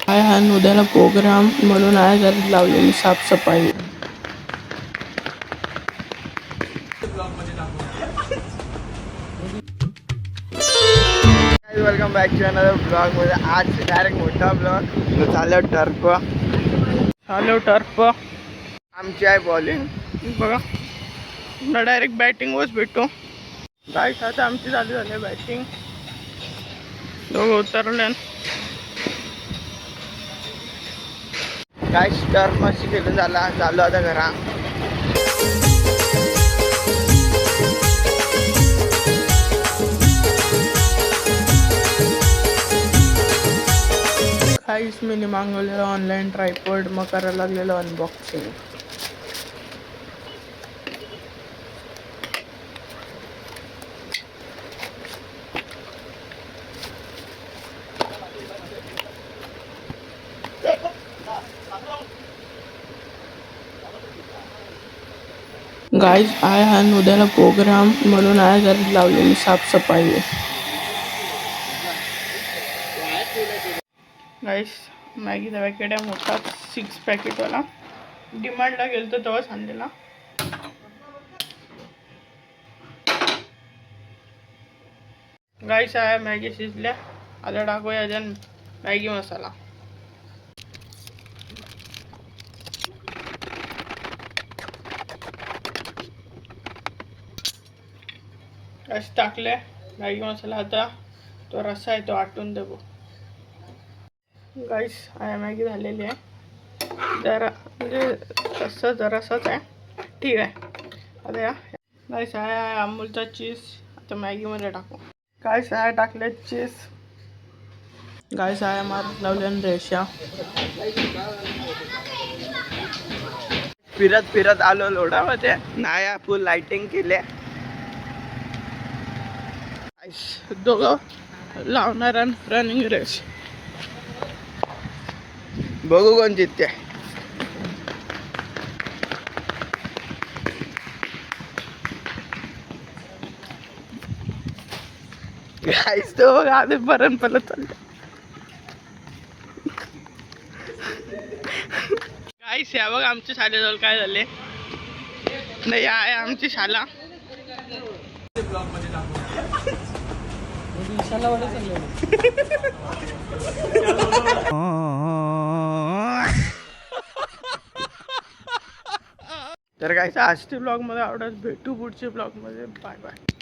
काय हा उद्याला प्रोग्राम म्हणून आहे घरी लावलेली साफसफाई. Welcome back to another blog मध्ये. आज डायरेक्ट मोठा ब्लॉग चालू टर्फ. आमची आहे बॉलिंग बघा, डायरेक्ट बॅटिंगवरच भेटतो. गाईस आता आमची चालू झाली बॅटिंग. दोघं उतरले. काय टर्फ मशी खेळून झाला. चालू आता घरा. काहीच मी मागवलेलं ऑनलाईन ट्रायपॉड, मग करायला लागलेलं अनबॉक्सिंग. गाईज आहे हा उद्याला प्रोग्राम म्हणून आहे घरी लावलेली साफसफाई. गाईस मॅगीचा पॅकेट आहे मोठा 6 पॅकेटवाला. डिमांडला गेलो तेव्हाच आणलेला. गाईस आहे मॅगी शिजल्या. आता टाकूया अजून मॅगी मसाला. गाईस टाकले मॅगी मसाला. आता तो रस्सा आहे तो आटून देऊ. गाईस आहे मॅगी झालेली आहे. जरा म्हणजे रस्सा जरासाच आहे, ठीक आहे. आता या गाईस आहे अमूलचा चीज आता मॅगीमध्ये टाकू. गाईस आहे टाकले चीज. गाईस आहे मारत लावले रेषा. फिरत फिरत आलो लोढामध्ये. नाया फुल लाइटिंग केल्या. दोघं लावणार रनिंग रेस. बघू कोण जितते. गाईस तो बघा आधी पर्यंत पलत चालले. गाईस या बघ आमच्या शाळेजवळ काय झाले. नाही आहे आमची शाळा. तर गाईस आजच्या ब्लॉग मध्ये आवडत. भेटू पुढच्या ब्लॉग मध्ये. Bye bye.